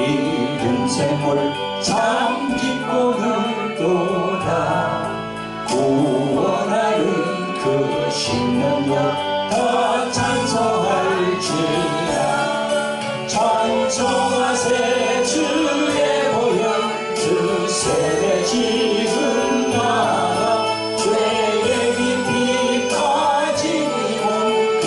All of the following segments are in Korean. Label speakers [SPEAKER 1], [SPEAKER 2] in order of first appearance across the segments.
[SPEAKER 1] 이른 샘물 참 기쁨을 도다. 구원하는 그 신명도 더 찬송할지라. 찬송하세 주의 보혈 그 샘에 지은 나. 죄의 깊이 빠진 이몸 그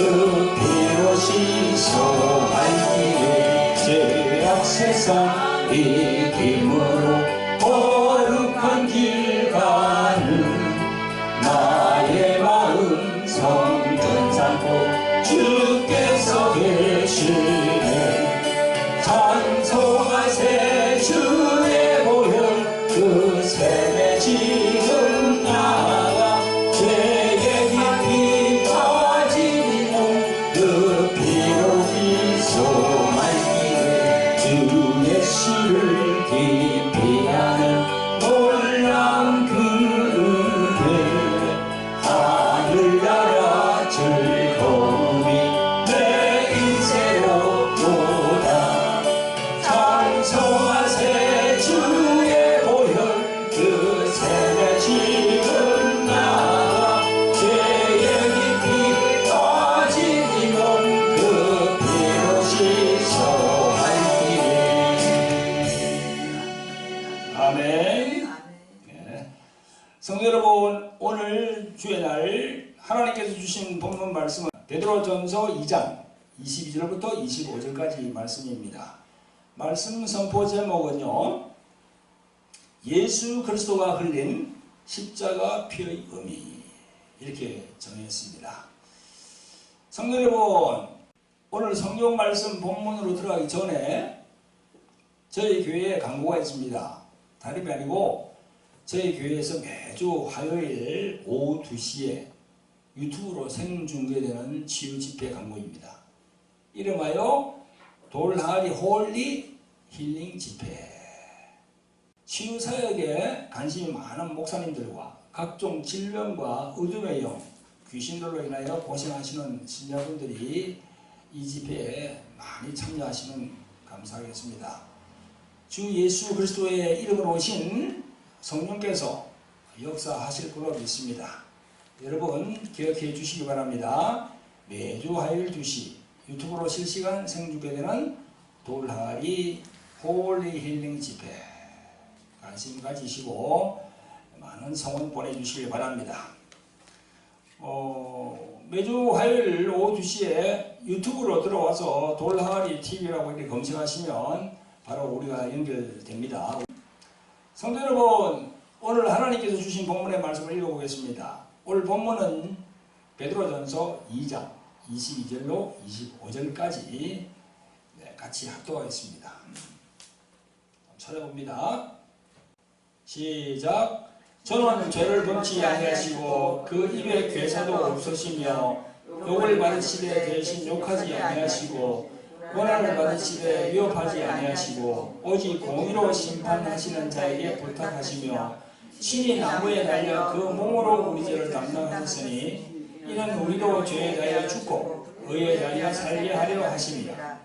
[SPEAKER 1] 피로 씻어갈 길에 죄악 세상 이김으로 거룩한 길 가는 나의 마음 성전 삼고 주께서 계시네. 찬송하세 주의 보혈 그 샘에 지은 나가. 죄의 깊이 빠진 몸 그 피로 씻어갈 길에 주의 씨를 깊이 아는 놀라운 그 은혜. 하늘나라 즐거움이 내 인생으로 도다. 찬송하세 주의 보혈 그 샘에 지은 나가. 죄의 깊이 빠진 이 몸 그 피로 씻어갈 길에. 아멘. 네. 성도 여러분, 오늘 주의 날 하나님께서 주신 본문 말씀은 베드로전서 2장 22절부터 25절까지 말씀입니다. 말씀 선포 제목은요, 예수 그리스도가 흘린 십자가 피의 의미, 이렇게 정했습니다. 성도 여러분, 오늘 성경 말씀 본문으로 들어가기 전에 저희 교회에 광고가 있습니다. 다름이 아니고 저희 교회에서 매주 화요일 오후 2시에 유튜브로 생중계되는 치유 집회 광고입니다. 이름하여 돌항아리 홀리 힐링 집회. 치유 사역에 관심이 많은 목사님들과 각종 질병과 어둠의 영, 귀신들로 인하여 고생하시는 신자분들이 이 집회에 많이 참여하시면 감사하겠습니다. 주 예수 그리스도의 이름으로 오신 성령께서 역사하실 걸로 믿습니다. 여러분 기억해 주시기 바랍니다. 매주 화요일 2시 유튜브로 실시간 생중계되는 돌항아리 홀리 힐링 집회 관심 가지시고 많은 성원 보내주시기 바랍니다. 매주 화요일 오후 2시에 유튜브로 들어와서 돌항아리 TV라고 이렇게 검색하시면 바로 우리가 연결됩니다. 성도 여러분, 오늘 하나님께서 주신 본문의 말씀을 읽어보겠습니다. 오늘 본문은 베드로전서 2장 22절로 25절까지 같이 합독하겠습니다. 찾아봅니다. 시작. 저는 죄를 범치 아니하시고 그 입에 괴사도 없으시며 욕을 받으시되 대신 욕하지 아니하시고 고난을 받으시되 위협하지 아니하시고 오직 공의로 심판하시는 자에게 부탁하시며 친히 나무에 달려 그 몸으로 우리 죄를 담당하셨으니 이는 우리도 죄에 대하여 죽고 의에 대하여 살게 하려 하심이라.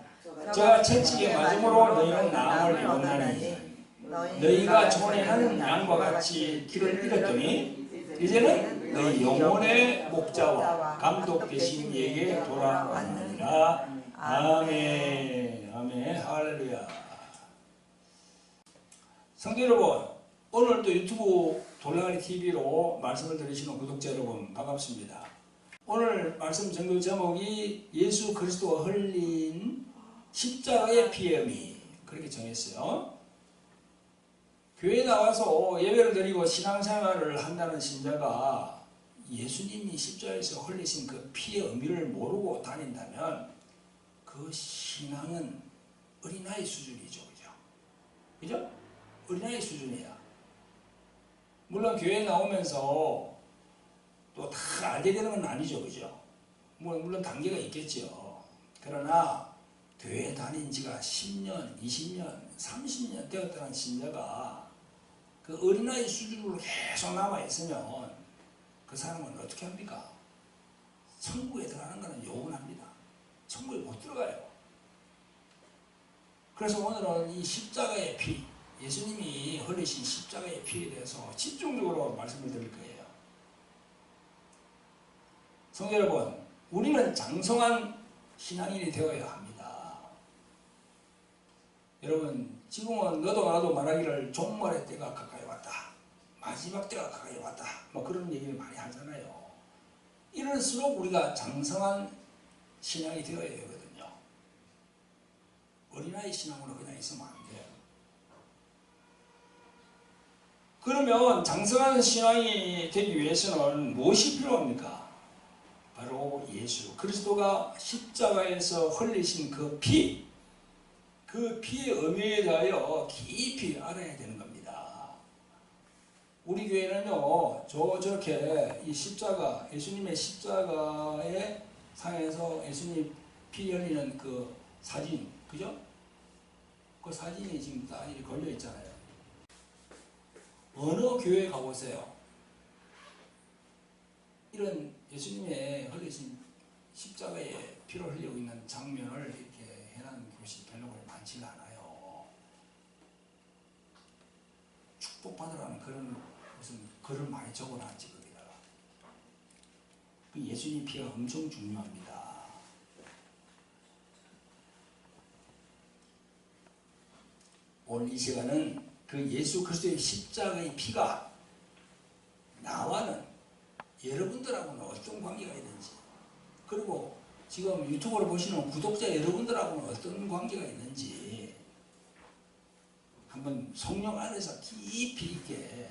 [SPEAKER 1] 저가 채찍에 맞음으로 너희는 나음을 입었나니 너희가 전에는 양과 같이 길을 잃었더니 이제는 너희 영혼의 목자와 감독 되신 이에게 돌아왔느니라. 아멘. 아멘. 할렐루야. 성도 여러분, 오늘도 유튜브 돌항아리 TV로 말씀을 들으시는 구독자 여러분 반갑습니다. 오늘 말씀 전교 제목이 예수 그리스도가 흘린 십자가의 피의 의미, 그렇게 정했어요. 교회에 나와서 예배를 드리고 신앙생활을 한다는 신자가 예수님이 십자가에서 흘리신 그 피의 의미를 모르고 다닌다면 그 신앙은 어린아이 수준이죠. 그죠? 어린아이 수준이야. 물론 교회에 나오면서 또 다 알게 되는 건 아니죠. 그죠? 물론 단계가 있겠죠. 그러나 교회 다닌 지가 10년, 20년, 30년 되었다는 신자가 그 어린아이 수준으로 계속 남아있으면 그 사람은 어떻게 합니까? 천국에 들어가는 것은 요원합니다. 천국에 못 들어가요. 그래서 오늘은 이 십자가의 피, 예수님이 흘리신 십자가의 피에 대해서 집중적으로 말씀을 드릴 거예요. 성도 여러분, 우리는 장성한 신앙인이 되어야 합니다. 여러분, 지금은 너도 나도 말하기를 종말의 때가 가까이 왔다, 마지막 때가 가까이 왔다, 뭐 그런 얘기를 많이 하잖아요. 이럴수록 우리가 장성한 신앙이 되어야 되거든요. 어린아이 신앙으로 그냥 있으면 안 돼요. 그러면 장성한 신앙이 되기 위해서는 무엇이 필요합니까? 바로 예수 그리스도가 십자가에서 흘리신 그 피, 그 피의 의미에 대하여 깊이 알아야 되는 겁니다. 우리 교회는요, 저렇게 이 십자가, 예수님의 십자가의 상에서 예수님 피 흘리는 그 사진, 그죠? 그 사진이 지금 딱 이렇게 걸려 있잖아요. 어느 교회 가보세요. 이런 예수님의 흘리신 십자가에 피를 흘리고 있는 장면을 이렇게 해놓은 곳이 별로 많지가 않아요. 축복받으라는 그런 무슨 글을 많이 적어놨지 거기다가. 그 예수님 피가 엄청 중요합니다. 오늘 이 시간은 그 예수 그리스도의 십자가의 피가 나와는 여러분들하고는 어떤 관계가 있는지, 그리고 지금 유튜브를 보시는 구독자 여러분들하고는 어떤 관계가 있는지 한번 성령 안에서 깊이 있게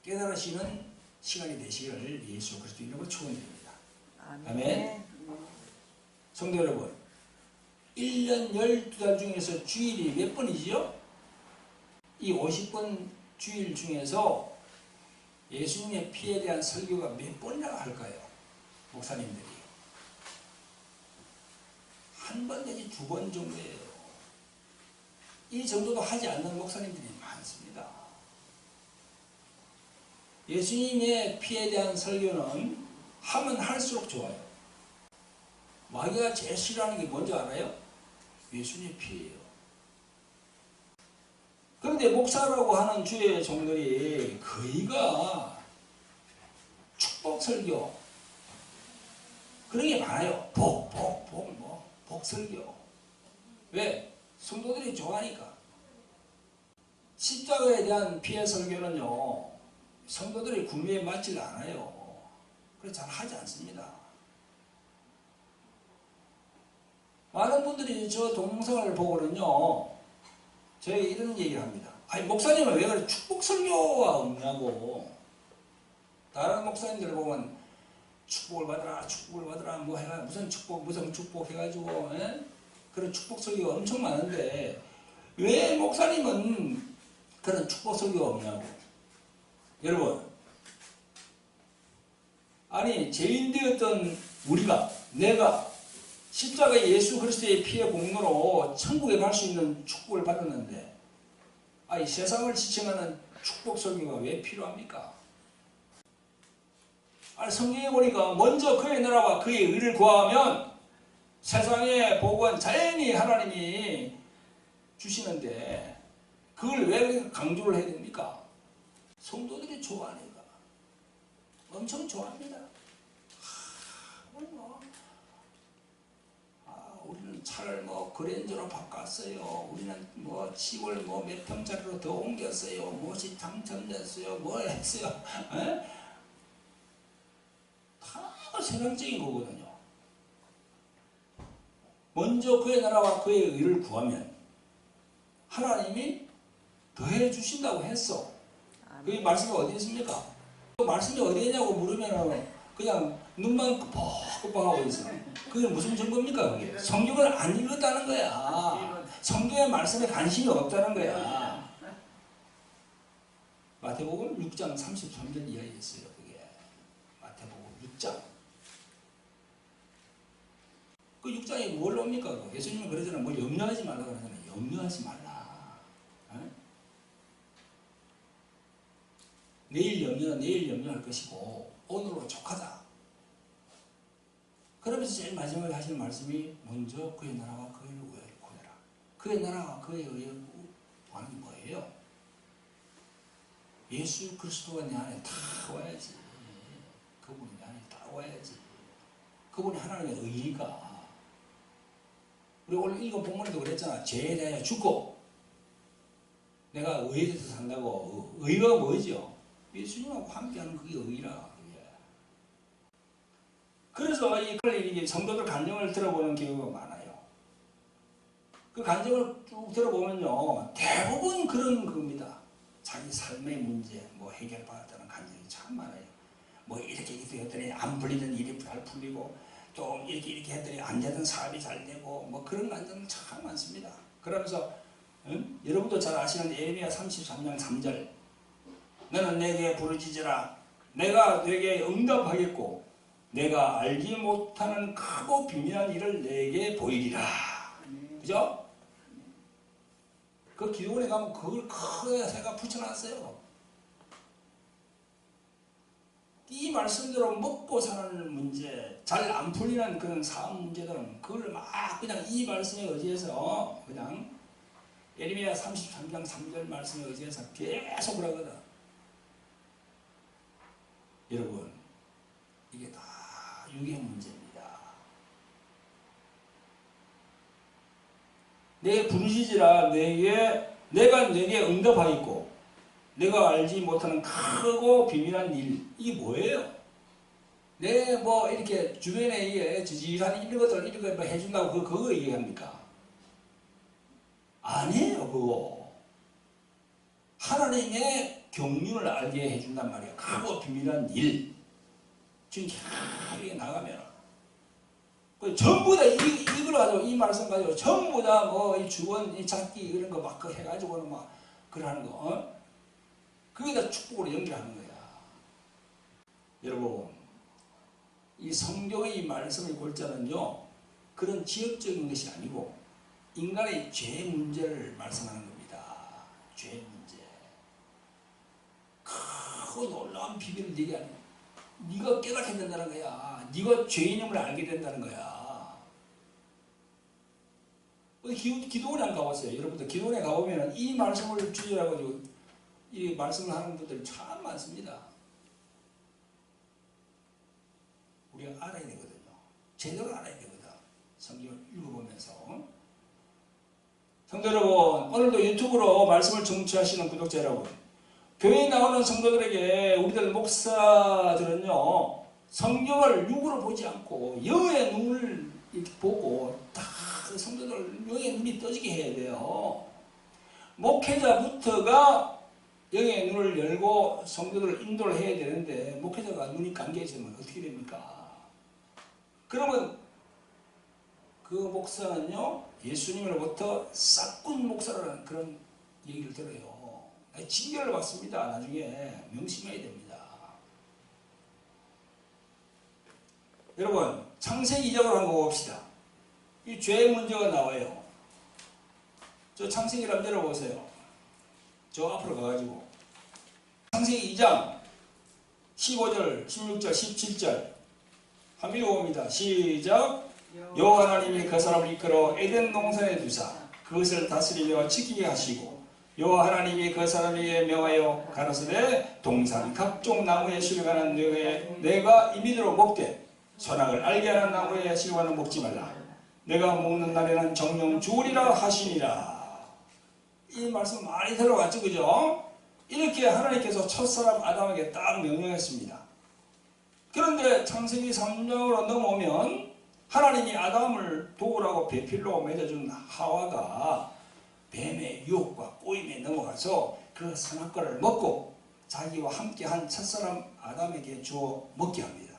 [SPEAKER 1] 깨달으시는 시간이 되시기를 예수 그리스도 이름으로 축원드립니다. 아멘. 성도 여러분, 1년 12달 중에서 주일이 몇 번이지요? 이 50번 주일 중에서 예수님의 피에 대한 설교가 몇 번이나 할까요? 목사님들이. 한 번 내지 두 번 정도예요. 이 정도도 하지 않는 목사님들이 많습니다. 예수님의 피에 대한 설교는 하면 할수록 좋아요. 마귀가 제일 싫어하는 게 뭔지 알아요? 예수님의 피예요. 그런데 목사라고 하는 주의 종들이 거의가 축복 설교 그런 게 많아요. 복 설교. 왜? 성도들이 좋아하니까. 십자가에 대한 피의 설교는요, 성도들이 구미에 맞지 않아요. 그래서 잘 하지 않습니다. 많은 분들이 저 동영상을 보고는요, 저에게 이런 얘기를 합니다. 아니, 목사님은 왜 그래? 축복 설교가 없냐고. 다른 목사님들 보면 축복을 받으라, 뭐 해가 무슨 축복 해가지고, 에? 그런 축복 설교가 엄청 많은데, 왜 목사님은 그런 축복 설교가 없냐고. 여러분, 아니, 죄인 되었던 내가 십자가 예수 그리스도의 피의 공로로 천국에 갈 수 있는 축복을 받았는데, 아니, 세상을 지칭하는 축복 설교가 왜 필요합니까? 아니, 성경에 보니까 먼저 그의 나라와 그의 의를 구하면 세상의 복은 자연히 하나님이 주시는데, 그걸 왜 강조를 해야 됩니까? 성도들이 좋아하니까. 엄청 좋아합니다. 우리는 차를 그랜저로 바꿨어요. 우리는 집을 몇 평짜리로 더 옮겼어요. 무엇이 당첨됐어요. 뭘 했어요. 에? 다 세상적인 거거든요. 먼저 그의 나라와 그의 의를 구하면 하나님이 더해 주신다고 했어. 그 말씀이 어디 있습니까? 그 말씀이 어디 있냐고 물으면 그냥 눈만 끄덕끄덕하고 있어. 그게 무슨 증거입니까? 그게? 성경을 안 읽었다는 거야. 성경의 말씀에 관심이 없다는 거야. 마태복음 6장 33절 이하에 있어요. 그게 마태복음 6장. 그 6장이 뭘 옵니까? 예수님은 그러잖아요. 뭘 염려하지 말라고 그러잖아요. 염려하지 말라. 어? 내일 염려할 것이고 오늘로 족하다. 그러면서 제일 마지막에 하시는 말씀이 먼저 그의 나라와 그의 의를 구해라. 그의 나라와 그의 의의 구하는 뭐예요? 예수 그리스도가 내 안에 다 와야지. 그분이 내 안에 다 와야지. 그분이 하나님의 의의가. 우리 오늘 읽은 본문에도 그랬잖아. 죄에 대하여 죽고 내가 의에 대해서 산다고. 의의가 뭐죠? 예수님하고 함께하는 그게 의의라. 그래서 이 성도들 간증을 들어보는 경우가 많아요. 그 간증을 쭉 들어보면요, 대부분 그런 겁니다. 자기 삶의 문제, 뭐 해결받았다는 간증이 참 많아요. 뭐 이렇게 했더니 안 풀리던 일이 잘 풀리고, 또 이렇게 했더니 안 되던 사업이 잘 되고, 뭐 그런 간증은 참 많습니다. 그러면서 여러분도 잘 아시는 예레미야 33장 3절, 너는 내게 부르짖으라. 내가 내게 응답하겠고 내가 알지 못하는 크고 비밀한 일을 내게 보이리라. 그죠? 그 기도원에 가면 그걸 크게 새가 붙여놨어요. 이 말씀대로 먹고 사는 문제, 잘 안 풀리는 그런 사업 문제들은 그걸 막 그냥 이 말씀에 의지해서 그냥 예레미야 33장 3절 말씀에 의지해서 계속 그러거든. 여러분, 이게 다 육의 문제입니다. 내 부르짖으라. 내가 내게 응답하겠고 내가 알지 못하는 크고 비밀한 일. 이게 뭐예요? 내 뭐 이렇게 주변에 이게 지지한 이런 것들 이런 거 해준다고 그거 얘기합니까? 아니에요. 그거 하나님의 경륜을 알게 해준단 말이에요. 크고 비밀한 일. 지금 이렇게 나가면 전부 다 이걸 가지고 이 말씀 가지고 전부 다 뭐 이 주원 이 잡기 이런 거 막 해가지고는 막 그러는 거 그게 다 축복으로 연결하는 거야. 여러분, 이 성경의 이 말씀의 골자는요, 그런 지역적인 것이 아니고 인간의 죄 문제를 말씀하는 겁니다. 죄 문제. 크고 놀라운 비밀을 네게 아니에요. 네가 깨닫게 된다는 거야. 네가 죄인임을 알게 된다는 거야. 기도원에 안 가봤어요? 여러분들 기도원에 가보면 이 말씀을 주제라고 이 말씀을 하는 분들이 참 많습니다. 우리가 알아야 되거든요. 제대로 알아야 되거든. 성경을 읽어보면서. 성도 여러분, 오늘도 유튜브로 말씀을 청취하시는 구독자 여러분, 교회에 나오는 성도들에게 우리들 목사들은요, 성경을 육으로 보지 않고 영의 눈을 이렇게 보고 다 성도들 영의 눈이 떠지게 해야 돼요. 목회자부터가 영의 눈을 열고 성도들을 인도를 해야 되는데 목회자가 눈이 감겨있으면 어떻게 됩니까? 그러면 그 목사는요, 예수님으로부터 싹군 목사라는 그런 얘기를 들어요. 징계를 받습니다. 나중에 명심해야 됩니다. 여러분, 창세기 2장으로 한번 봅시다. 이 죄의 문제가 나와요. 저 창세기를 한번 열어보세요. 저 앞으로 가가지고 창세기 2장 15절, 16절, 17절 한번 읽어봅니다. 시작. 여호와 하나님이 그 사람을 이끌어 에덴 동산에 두사 그것을 다스리며 지키게 하시고 여호와 하나님이 그 사람에게 명하여 가라사대 동산 각종 나무에 실과는 내가 임의대로 먹되 선악을 알게 하는 나무에 실과는 먹지 말라. 내가 먹는 날에는 정령 죽으리라 하시니라. 이 말씀 많이 들어갔죠, 그죠? 이렇게 하나님께서 첫사람 아담에게 딱 명령했습니다. 그런데 창세기 3장으로 넘어오면 하나님이 아담을 도우라고 배필로 맺어준 하와가 뱀의 유혹과 꼬임에 넘어가서 그 선악과를 먹고 자기와 함께한 첫사람 아담에게 주어 먹게 합니다.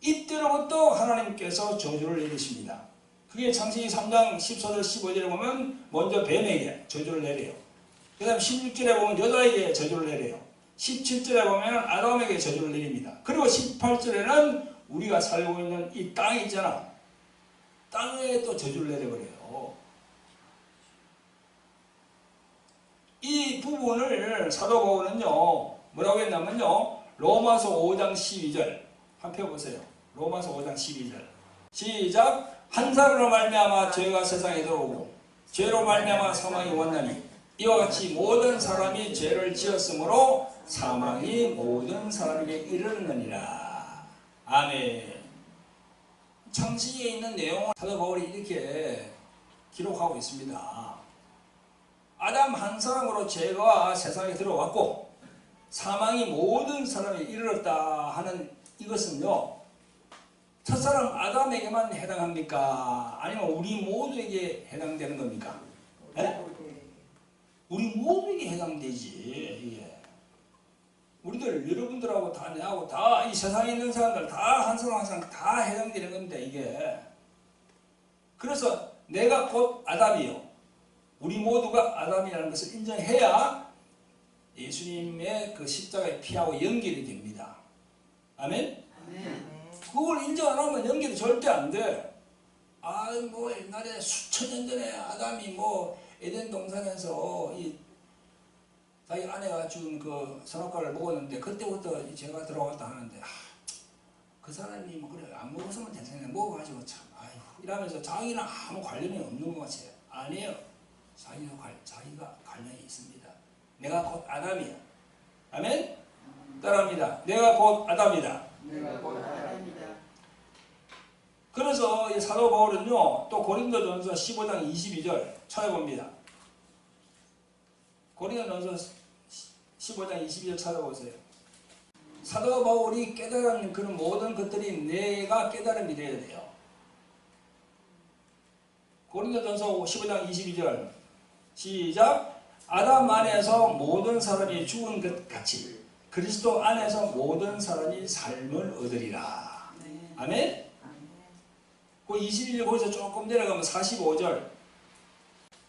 [SPEAKER 1] 이때로부터 하나님께서 저주를 내리십니다. 그게 창세기 3장 14절 15절에 보면 먼저 뱀에게 저주를 내려요. 그 다음 16절에 보면 여자에게 저주를 내려요. 17절에 보면 아담에게 저주를 내립니다. 그리고 18절에는 우리가 살고 있는 이 땅이 있잖아. 땅에 또 저주를 내려버려요. 이 부분을 사도 바울은요, 뭐라고 했냐면요, 로마서 5장 12절 한번 펴보세요. 로마서 5장 12절 시작. 한 사람으로 말미암아 죄가 세상에 들어오고 죄로 말미암아 사망이 왔나니 이와 같이 모든 사람이 죄를 지었으므로 사망이 모든 사람에게 이르렀느니라. 아멘. 창세기에 있는 내용을 사도 바울이 이렇게 기록하고 있습니다. 아담 한 사람으로 죄가 세상에 들어왔고 사망이 모든 사람에게 이르렀다 하는 이것은요, 첫사람 아담에게만 해당합니까? 아니면 우리 모두에게 해당되는 겁니까? 네? 우리 모두에게 해당되지. 예. 우리들 여러분들하고 다 내하고 다 이 세상에 있는 사람들 다 한 사람 한 사람 다 해당되는 건데 이게. 그래서 내가 곧 아담이요. 우리 모두가 아담이라는 것을 인정해야 예수님의 그 십자가의 피하고 연결이 됩니다. 아멘?
[SPEAKER 2] 아멘.
[SPEAKER 1] 그걸 인정 안 하면 연결이 절대 안 돼. 아, 뭐 옛날에 수천 년 전에 아담이 뭐 에덴 동산에서 이 자기 아내가 준 그 선악과를 먹었는데 그때부터 제가 들어왔다 하는데, 그 사람이 뭐 그래 안 먹었으면 됐는데 먹어가지고 참 아이고 이러면서 자기는 아무 관련이 없는 것 같아요. 아니에요. 자기가 관련이 있습니다. 내가 곧 아담이야. 아멘? 따라합니다. 내가 곧 아담이다.
[SPEAKER 2] 내가 곧 아담이다.
[SPEAKER 1] 그래서 이 사도 바울은요, 또 고린도전서 15장 22절 찾아봅니다. 고린도전서 15장 22절 찾아보세요. 사도 바울이 깨달은 그런 모든 것들이 내가 깨달음이 되어야 돼요. 고린도전서 15장 22절 시작. 아담 안에서 모든 사람이 죽은 것 같이 그리스도 안에서 모든 사람이 삶을 얻으리라.
[SPEAKER 2] 네.
[SPEAKER 1] 아멘? 그 21절 거기서 조금 내려가면 45절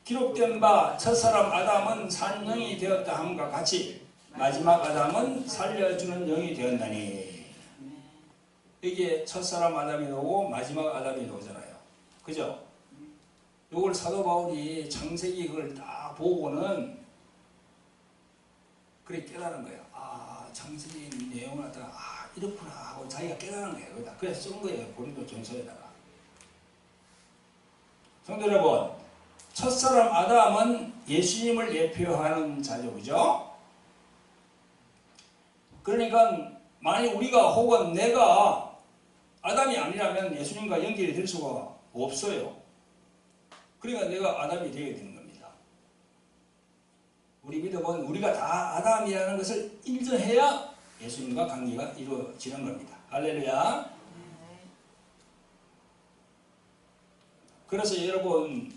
[SPEAKER 1] 기록된 바 첫사람 아담은 산 영이 되었다 함과 같이 마지막 아담은 살려주는 영이 되었나니. 이게 첫사람 아담이 나오고 마지막 아담이 나오잖아요. 그죠? 이걸 사도 바울이 창세기 그걸 딱 보고는 그래 깨달은 거예요. 아, 창세기 내용을 갖다가 아 이렇구나 하고 자기가 깨달은 거예요. 그래서 쓴 거예요. 고린도 전서에다가. 성도 여러분, 첫사람 아담은 예수님을 예표하는 자죠. 그죠? 그러니까 만약 우리가 혹은 내가 아담이 아니라면 예수님과 연결이 될 수가 없어요. 그러니까 내가 아담이 되게 되는 겁니다. 우리 믿음은 우리가 다 아담이라는 것을 인정해야 예수님과 관계가 이루어지는 겁니다. 할렐루야. 그래서 여러분,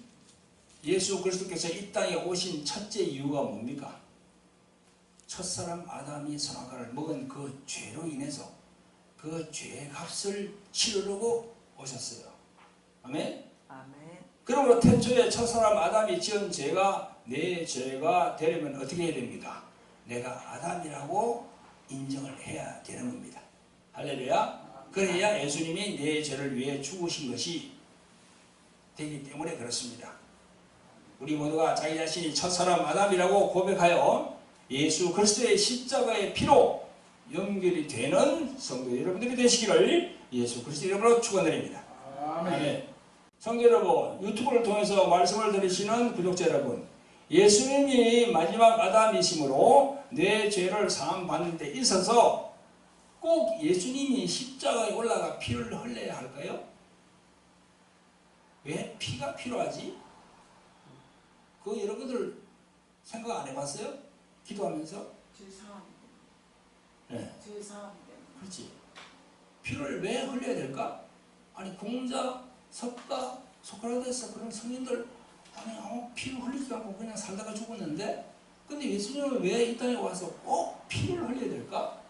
[SPEAKER 1] 예수 그리스도께서 이 땅에 오신 첫째 이유가 뭡니까? 첫사람 아담이 선악과를 먹은 그 죄로 인해서 그 죄의 값을 치르려고 오셨어요. 아멘?
[SPEAKER 2] 아멘.
[SPEAKER 1] 그러므로 태초에 첫사람 아담이 지은 죄가 내 죄가 되려면 어떻게 해야 됩니까? 내가 아담이라고 인정을 해야 되는 겁니다. 할렐루야. 그래야 예수님이 내 죄를 위해 죽으신 것이 되기 때문에 그렇습니다. 우리 모두가 자기 자신이 첫사람 아담이라고 고백하여 예수 그리스도의 십자가의 피로 연결이 되는 성도 여러분들이 되시기를 예수 그리스도 이름으로 축원드립니다. 아멘. 성도 여러분, 유튜브를 통해서 말씀을 들으시는 구독자 여러분, 예수님이 마지막 아담이심으로 내 죄를 사함받는 데 있어서 꼭 예수님이 십자가에 올라가 피를 흘려야 할까요? 왜 피가 필요하지? 그거 여러분들 생각 안 해봤어요? 기도하면서?
[SPEAKER 2] 죄사함.
[SPEAKER 1] 네.
[SPEAKER 2] 죄사함.
[SPEAKER 1] 그렇지. 피를 왜 흘려야 될까? 아니 공자, 석가, 소크라테스 그런 성인들 아니 피를 흘리지 않고 그냥 살다가 죽었는데, 근데 예수님은 왜 이 땅에 와서 꼭 피를 흘려야 될까?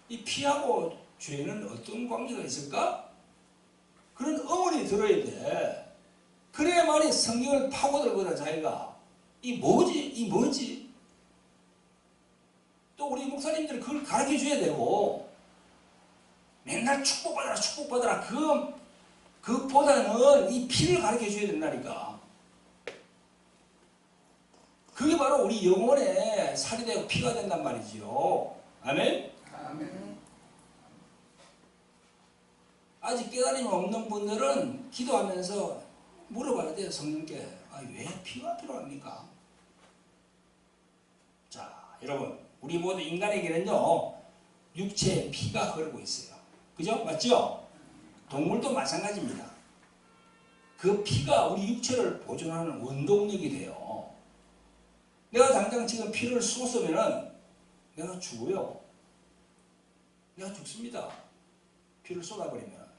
[SPEAKER 1] 이 피하고 죄는 어떤 관계가 있을까? 그런 의문이 들어야 돼. 그래야만이 성경을 파고들거든. 자기가 이 뭐지? 또 우리 목사님들이 그걸 가르쳐 줘야 되고, 맨날 축복받아라 그보다는 이 피를 가르쳐 줘야 된다니까. 그게 바로 우리 영혼에 살이 되고 피가 된단 말이지요. 아멘?
[SPEAKER 2] 아멘.
[SPEAKER 1] 아직 깨달음이 없는 분들은 기도하면서 물어봐야 돼요. 성령께. 왜 피가 필요합니까? 자, 여러분, 우리 모두 인간에게는요, 육체에 피가 흐르고 있어요. 그죠? 맞죠? 동물도 마찬가지입니다. 그 피가 우리 육체를 보존하는 원동력이 돼요. 내가 당장 지금 피를 쏟으면은 내가 죽어요. 내가 죽습니다. 피를 쏟아버리면.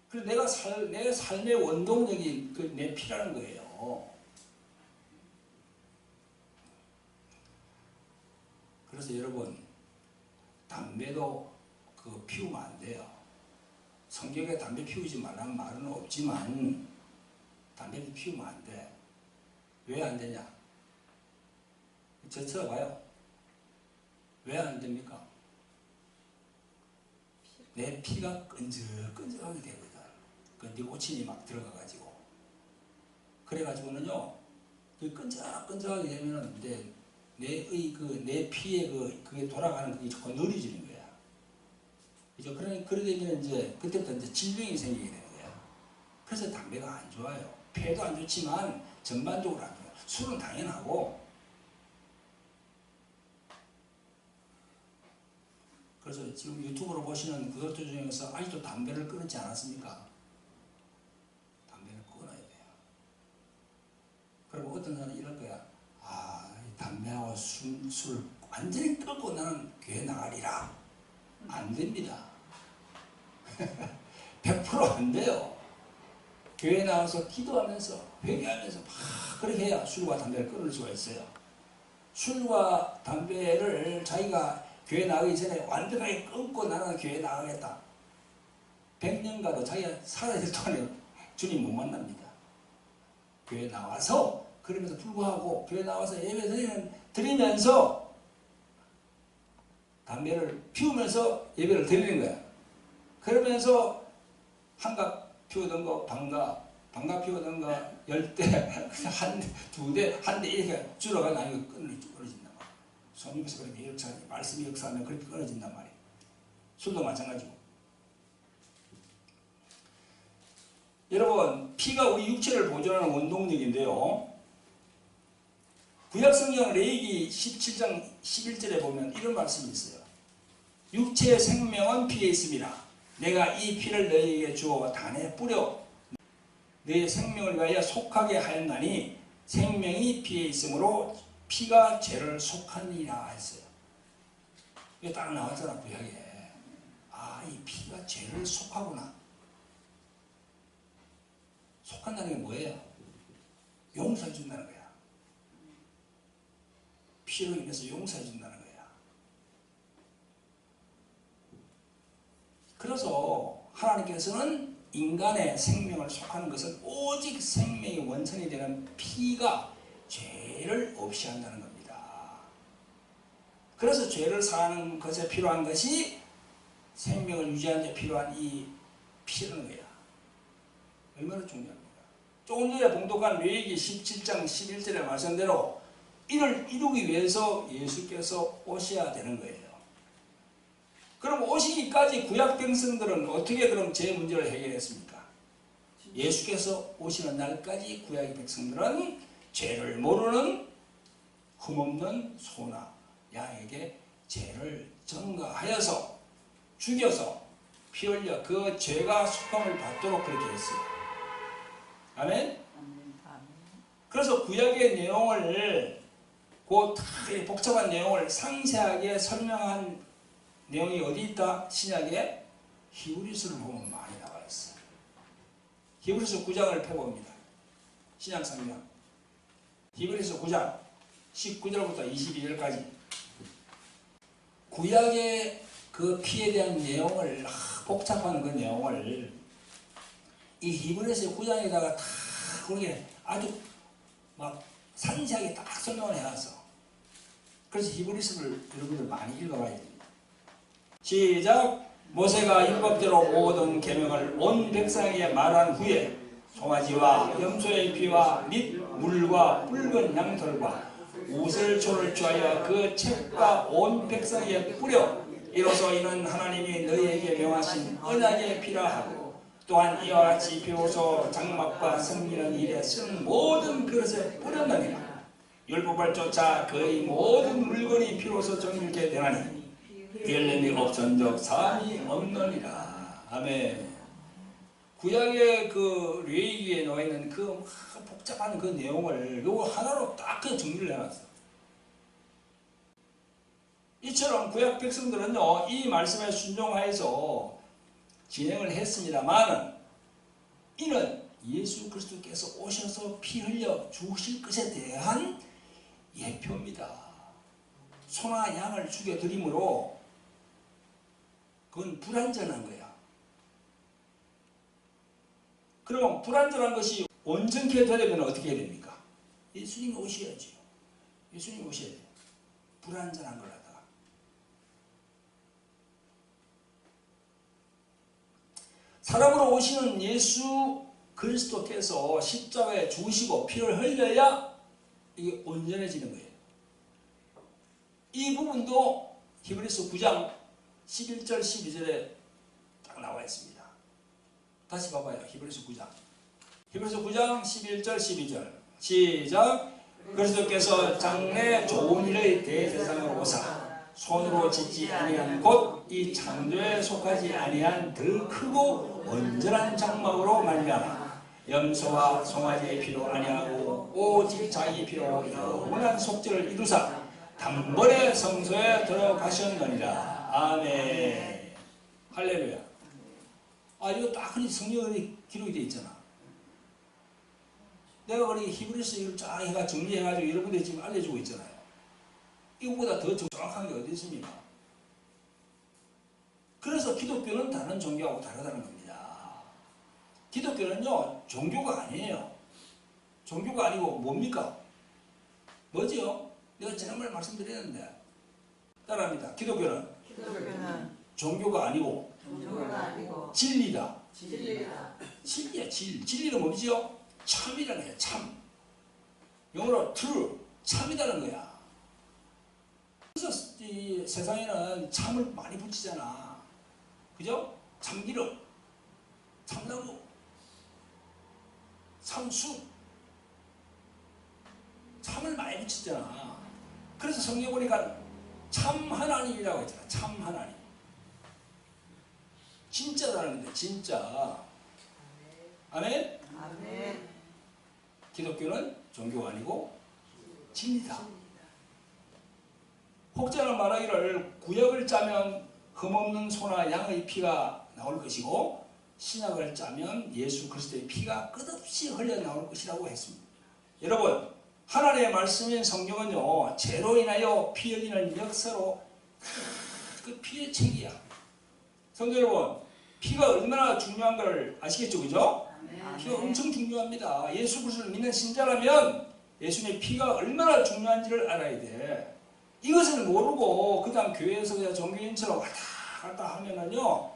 [SPEAKER 1] 그래서 내 삶의 원동력이 내 피라는 거예요. 그래서 여러분, 담배도 피우면 안 돼요. 성경에 담배 피우지 말라는 말은 없지만 담배도 피우면 안 돼. 왜 안 되냐? 저 쳐봐요. 왜 안 됩니까? 내 피가 끈적끈적하게 되거든. 그 니코틴이 막 들어가가지고. 그래가지고는요, 그 끈적끈적하게 되면은 내 피에 그게 돌아가는 그게 자꾸 느려지는 거야. 그죠? 그러게 되면 그때부터 질병이 생기게 되는 거야. 그래서 담배가 안 좋아요. 폐도 안 좋지만 전반적으로 안 좋아요. 술은 당연하고. 그래서 지금 유튜브로 보시는 구독자 중에서 아직도 담배를 끊지 않았습니까? 담배를 끊어야 돼요. 그리고 어떤 사람은 이럴 거야. 담배하고 술 완전히 끊고 나는 교회 나가리라. 안 됩니다. 100% 안 돼요. 교회 나와서 기도하면서 회개하면서 막 그렇게 해야 술과 담배를 끊을 수가 있어요. 술과 담배를 자기가 교회 나가기 전에 완전하게 끊고 나는 교회 나가겠다. 100년 가도 자기가 살아야 될 동안에 주님 못 만납니다. 교회 나와서 그러면서 불구하고 교회 나와서 예배 드리면서 담배를 피우면서 예배를 드리는 거야. 그러면서 한갑 피우던 거 반갑 피우던 거 10대, 두 대, 한 대 이렇게 줄어가 나니까 끊어진단 말이야. 성경에서 그렇게 역사하니, 말씀이 역사하면 그렇게 끊어진단 말이야. 술도 마찬가지고. 여러분, 피가 우리 육체를 보존하는 원동력인데요. 구약성경 레위기 17장 11절에 보면 이런 말씀이 있어요. 육체의 생명은 피에 있습니다. 내가 이 피를 너희에게 주어 단에 뿌려 너희의 생명을 위하여 속하게 하였나니 생명이 피에 있으므로 피가 죄를 속하니라 했어요. 이게 딱 나왔잖아, 구약에. 이 피가 죄를 속하구나. 속한다는 게 뭐예요? 용서해 준다는 거야. 피로 인해서 용서해 준다는 거야. 그래서 하나님께서는 인간의 생명을 속하는 것은 오직 생명의 원천이 되는 피가 죄를 없이 한다는 겁니다. 그래서 죄를 사하는 것에 필요한 것이 생명을 유지하는 데 필요한 이 피라는 거야. 얼마나 중요합니까? 조금 전에 봉독한 레위기 17장 11절의 말씀대로 이를 이루기 위해서 예수께서 오셔야 되는 거예요. 그럼 오시기까지 구약 백성들은 어떻게 그럼 제 문제를 해결했습니까? 예수께서 오시는 날까지 구약의 백성들은 죄를 모르는 흠없는 소나 양에게 죄를 전가하여서 죽여서 피 흘려 그 죄가 속함을 받도록 그렇게 했어요. 아멘? 그래서 구약의 내용을 그 복잡한 내용을 상세하게 설명한 내용이 어디 있다? 신약에 히브리서를 보면 많이 나와 있어요. 히브리서 9장을 펴봅니다. 신약 성경 히브리서 9장 19절부터 22절까지 구약의 그 피에 대한 내용을 복잡한 그 내용을 이 히브리서 9장에다가 다 그렇게 아주 막 상세하게 딱 설명을 해놨어. 그래서 히브리서를 여러분들 많이 읽어봐야 됩니다. 시작. 모세가 율법대로 모든 계명을 온 백성에게 말한 후에 송아지와 염소의 피와 및 물과 붉은 양털과 우슬초를 취하여 그 책과 온 백성에게 뿌려 이로써 이는 하나님이 너희에게 명하신 언약의 피라 하고 또한 이와 같이 비로소 장막과 섬기는 일에 쓴 모든 그릇에 뿌렸느니라. 율법을 쫓아 그의 모든 물건이 비로소 정결케 되나니 벨렘이 없은적 사함이 없느니라. 아멘. 구약의 그 레위기에 나와 있는 그 복잡한 그 내용을 요거 하나로 딱 그 정리를 해놨어. 이처럼 구약 백성들은요 이 말씀에 순종하여서 진행을 했습니다만은 이는 예수 그리스도께서 오셔서 피 흘려 죽으실 것에 대한 예표입니다. 소나 양을 죽여드림으로 그건 불완전한 거야. 그럼 불완전한 것이 온전케 되려면 어떻게 해야 됩니까? 예수님이 오셔야죠. 예수님이 오셔야 돼요. 불완전한 걸 하다가. 사람으로 오시는 예수 그리스도께서 십자가에 죽으시고 피를 흘려야 이게 온전해지는 거예요. 이 부분도 히브리서 9장 11절 12절에 딱 나와 있습니다. 다시 봐봐요. 히브리서 9장. 히브리서 9장 11절 12절. 시작. 그리스도께서 장래 좋은 일의 대제사장으로 오사 손으로 짓지 아니한 곧 이 창조에 속하지 아니한 더 크고 온전한 장막으로 말미암아 염소와 송아지의 피로 아니하고 오직 자기 피로 영원한 속죄를 이루사 단번에 성소에 들어가셨느니라. 아멘. 할렐루야. 이거 딱 흔히 성경에 기록이 되어 있잖아. 내가 그렇게 히브리서 이걸 쫙 해가 정리해가지고 여러분들이 지금 알려주고 있잖아요. 이거보다 더 정확한 게 어디 있습니까? 그래서 기독교는 다른 종교하고 다르다는 겁니다. 기독교는요, 종교가 아니에요. 종교가 아니고 뭡니까? 뭐지요? 내가 지난번에 말씀드렸는데 따라합니다. 기독교는 종교가 아니고 진리다. 진리야, 진리는 뭐지요? 참이라는 거야, 참. 영어로 true, 참이라는 거야. 그래서 이 세상에는 참을 많이 붙이잖아. 그죠? 참기름, 참나무, 참수. 참을 많이 붙이잖아. 그래서 성경 보니까 참 하나님이라고 했잖아. 참 하나님. 진짜라는 건데, 진짜. 아멘?
[SPEAKER 2] 아멘.
[SPEAKER 1] 기독교는 종교가 아니고 진리다. 혹자는 말하기를 구약을 짜면 흠없는 소나 양의 피가 나올 것이고 신약을 짜면 예수 그리스도의 피가 끝없이 흘러나올 것이라고 했습니다. 여러분, 하나님의 말씀인 성경은요 죄로 인하여 피 흘리는 역사로 그 피의 책이야. 성도 여러분, 피가 얼마나 중요한 걸 아시겠죠? 그죠? 피가 엄청 중요합니다. 예수 그리스도를 믿는 신자라면 예수님의 피가 얼마나 중요한지를 알아야 돼. 이것을 모르고 그냥 교회에서 그냥 종교인처럼 왔다 갔다 하면은요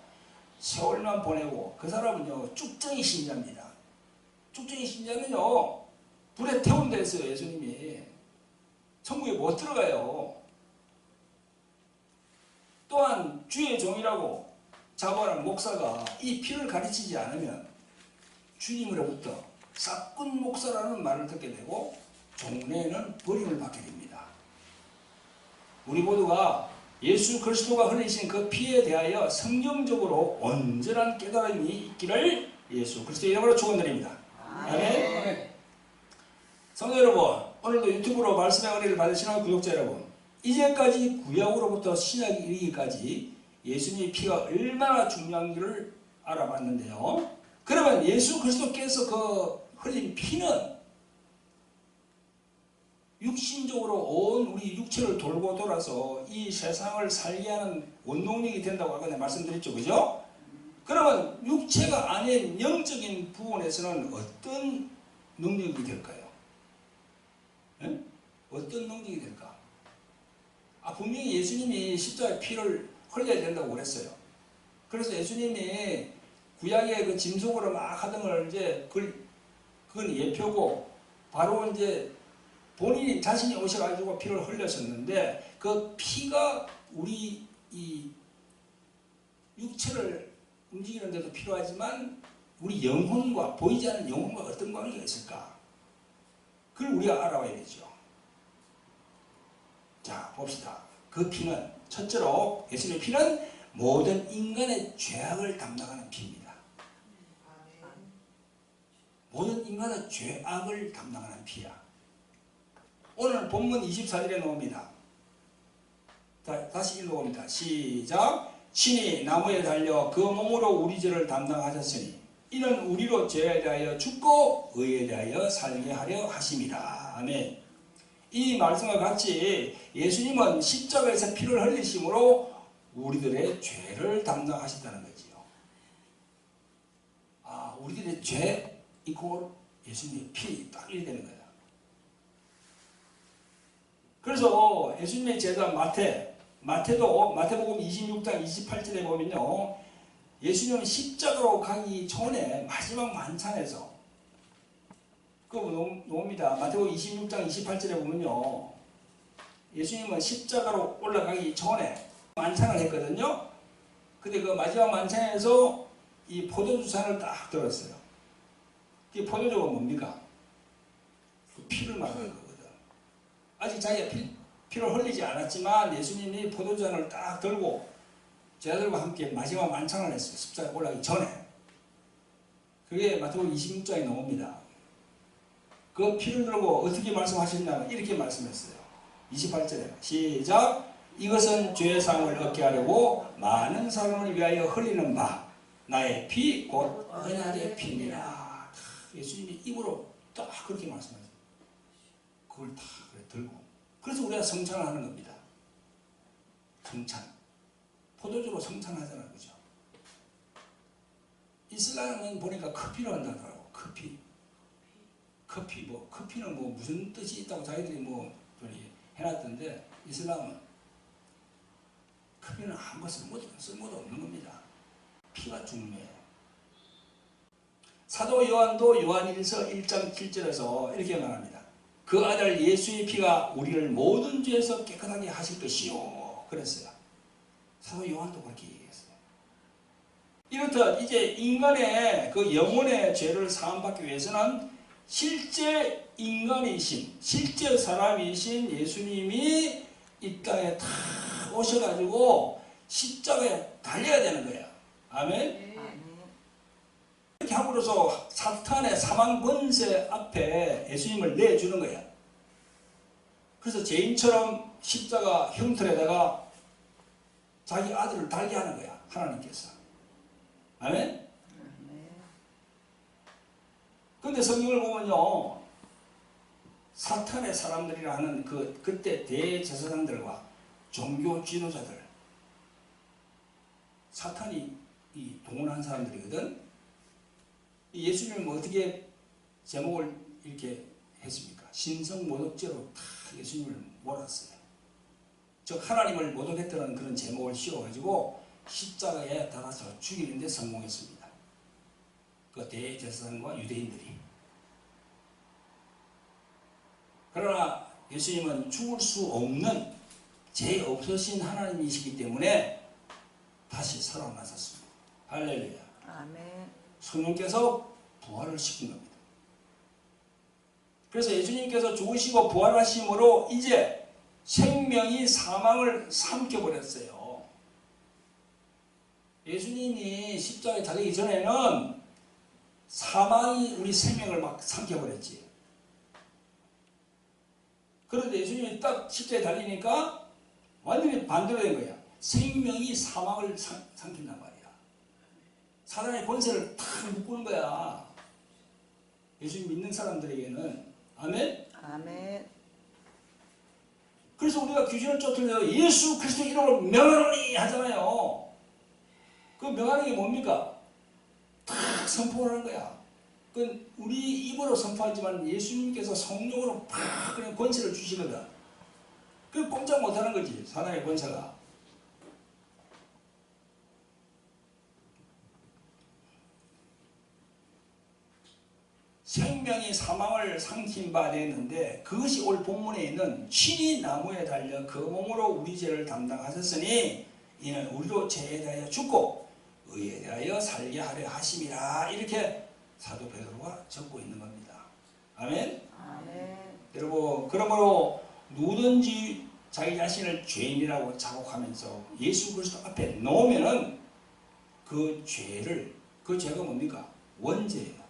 [SPEAKER 1] 세월만 보내고 그 사람은요 쭉정이 신자입니다. 쭉정이 신자는요 불에 태운다 했어요. 예수님이 천국에 못 들어가요. 또한 주의 종이라고 자부하는 목사가 이 피를 가르치지 않으면 주님으로부터 싹군 목사라는 말을 듣게 되고 종래에는 버림을 받게 됩니다. 우리 모두가 예수 그리스도가 흘리신 그 피에 대하여 성경적으로 온전한 깨달음이 있기를 예수 그리스도의 이름으로 축원드립니다. 아멘. 성도 여러분, 오늘도 유튜브로 말씀의 은혜를 받으시는 구독자 여러분, 이제까지 구약으로부터 신약에 이르기까지 예수님의 피가 얼마나 중요한지를 알아봤는데요. 그러면 예수 그리스도께서 그 흘린 피는 육신적으로 온 우리 육체를 돌고 돌아서 이 세상을 살게 하는 원동력이 된다고 아까 내가 말씀드렸죠. 그죠? 그러면 육체가 아닌 영적인 부분에서는 어떤 능력이 될까요? 네? 어떤 능력이 될까? 분명히 예수님이 십자가에 피를 흘려야 된다고 그랬어요. 그래서 예수님이 구약의 그 짐승으로 막 하던 걸 이제 그건 예표고 바로 이제 본인이 자신이 오셔가지고 피를 흘렸었는데 그 피가 우리 이 육체를 움직이는 데도 필요하지만 우리 영혼과 보이지 않는 영혼과 어떤 관계가 있을까? 그걸 우리가 알아봐야 되죠. 자, 봅시다. 그 피는 첫째로 예수님의 피는 모든 인간의 죄악을 담당하는 피입니다. 모든 인간의 죄악을 담당하는 피야. 오늘 본문 24절에 나옵니다. 다시 읽어봅니다. 시작. 친히 나무에 달려 그 몸으로 우리 죄를 담당하셨으니 이는 우리로 죄에 대하여 죽고 의에 대하여 살게 하려 하심이라. 아멘. 이 말씀과 같이 예수님은 십자가에서 피를 흘리심으로 우리들의 죄를 담당하셨다는 거지요. 아, 우리들의 죄 이꼴 예수님의 피 딱 이렇게 되는 거예요. 그래서 예수님의 제자 마태도 마태복음 26장 28절에 보면요, 예수님은 십자가로 가기 전에 마지막 만찬에서 그거 나옵니다. 마태복음 26장 28절에 보면요, 예수님은 십자가로 올라가기 전에 만찬을 했거든요. 근데 그 마지막 만찬에서 이 포도주잔을 딱 들었어요. 이 포도주가 뭡니까? 그 피를 말하는 거거든. 아직 자기가 피를 흘리지 않았지만 예수님이 포도주잔을 딱 들고 제자들과 함께 마지막 만찬을 했어요. 십자가에 올라가기 전에. 그게 마태복음 26장에 나옵니다. 그 피를 들고 어떻게 말씀하셨냐면 이렇게 말씀했어요. 28절에 시작. 이것은 죄의 사함을 얻게 하려고 많은 사람을 위하여 흘리는 바 나의 피 곧 언약의 피니라. 예수님이 입으로 딱 그렇게 말씀하셨어요. 그걸 다 들고. 그래서 우리가 성찬을 하는 겁니다. 성찬. 포도주로 성찬하잖아요. 그죠? 이슬람은 보니까 커피로 한다더라고. 커피는 뭐 무슨 뜻이 있다고 자기들이 뭐 해놨던데, 이슬람은 커피는 아무 쓸모도 없는 겁니다. 피가 중요해요. 사도 요한도 요한일서 1장 7절에서 이렇게 말합니다. 그 아들 예수의 피가 우리를 모든 죄에서 깨끗하게 하실 것이요. 그랬어요. 사도 요한도 그렇게 얘기했어요. 이렇듯 이제 인간의 그 영혼의 죄를 사함받기 위해서는 실제 인간이신, 실제 사람이신 예수님이 이 땅에 다 오셔가지고 십자가에 달려야 되는 거예요. 아멘? 이렇게 함으로써 사탄의 사망 권세 앞에 예수님을 내주는 거예요. 그래서 죄인처럼 십자가 형틀에다가 자기 아들을 달게 하는 거야. 하나님께서. 아멘? 근데 성경을 보면요, 사탄의 사람들이라 하는 그때 대제사장들과 종교 지도자들, 사탄이 동원한 사람들이거든. 예수님은 어떻게 제목을 이렇게 했습니까? 신성모독죄로 다 예수님을 몰았어요. 즉 하나님을 모독했다는 그런 제목을 씌워가지고 십자가에 달아서 죽이는 데 성공했습니다. 그 대제사장과 유대인들이. 그러나 예수님은 죽을 수 없는 죄 없으신 하나님이시기 때문에 다시 살아나셨습니다. 할렐루야.
[SPEAKER 2] 아멘.
[SPEAKER 1] 성령께서 부활을 시킨 겁니다. 그래서 예수님께서 죽으시고 부활하심으로 이제 생명이 사망을 삼켜버렸어요. 예수님이 십자가에 달리기 전에는 사망이 우리 생명을 막 삼켜버렸지. 그런데 예수님이 딱 십자가에 달리니까 완전히 반대로 된 거야. 생명이 사망을 삼킨단 말이야. 사단의 권세를 탁 묶는 거야. 예수님 믿는 사람들에게는. 아멘?
[SPEAKER 2] 아멘.
[SPEAKER 1] 그래서 우리가 귀신을 쫓으면서 예수 그리스도 이름으로 명하노니 하잖아요. 그 명하는 게 뭡니까? 탁 선포를 하는 거야. 그 우리 입으로 선포하지만 예수님께서 성령으로 팍 그냥 권세를 주시거든. 그 꼼짝 못하는 거지. 사단의 권세가. 생명이 사망을 삼킨 바 되었는데 그것이 올 본문에 있는 친히 나무에 달려 그 몸으로 우리 죄를 담당하셨으니 이는 우리로 죄에 대하여 죽고 의에 대하여 살게 하려 하심이라 이렇게 사도 베드로가 적고 있는 겁니다. 아멘.
[SPEAKER 2] 아멘.
[SPEAKER 1] 여러분 그러므로 누구든지 자기 자신을 죄인이라고 자곡하면서 예수 그리스도 앞에 놓으면은 그 죄를 그 죄가 뭡니까? 원죄예요.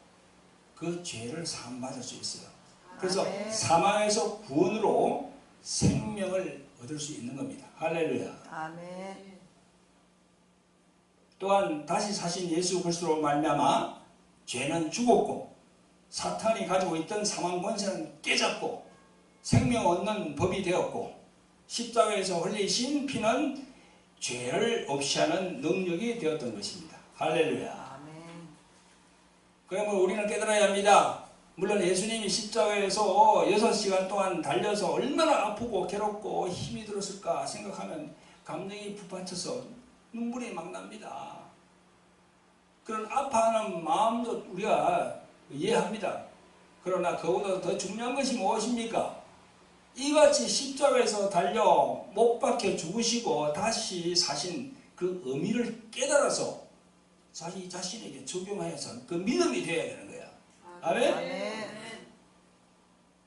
[SPEAKER 1] 그 죄를 사함받을 수 있어요. 그래서
[SPEAKER 2] 아멘.
[SPEAKER 1] 사망에서 구원으로 생명을 얻을 수 있는 겁니다. 할렐루야.
[SPEAKER 2] 아멘.
[SPEAKER 1] 또한 다시 사신 예수 그리스도로 말미암아 죄는 죽었고 사탄이 가지고 있던 사망 권세는 깨졌고 생명 얻는 법이 되었고 십자가에서 흘리신 피는 죄를 없이 하는 능력이 되었던 것입니다. 할렐루야.
[SPEAKER 2] 아멘.
[SPEAKER 1] 그러면 우리는 깨달아야 합니다. 물론 예수님이 십자가에서 6시간 동안 달려서 얼마나 아프고 괴롭고 힘이 들었을까 생각하면 감정이 북받쳐서 눈물이 막 납니다. 그런 아파하는 마음도 우리가 이해합니다. 그러나 그보다 더 중요한 것이 무엇입니까? 이같이 십자가에서 달려 못 박혀 죽으시고 다시 사신 그 의미를 깨달아서 자기 자신에게 적용하여서 그 믿음이 되어야 되는 거야. 아멘?
[SPEAKER 2] 아멘.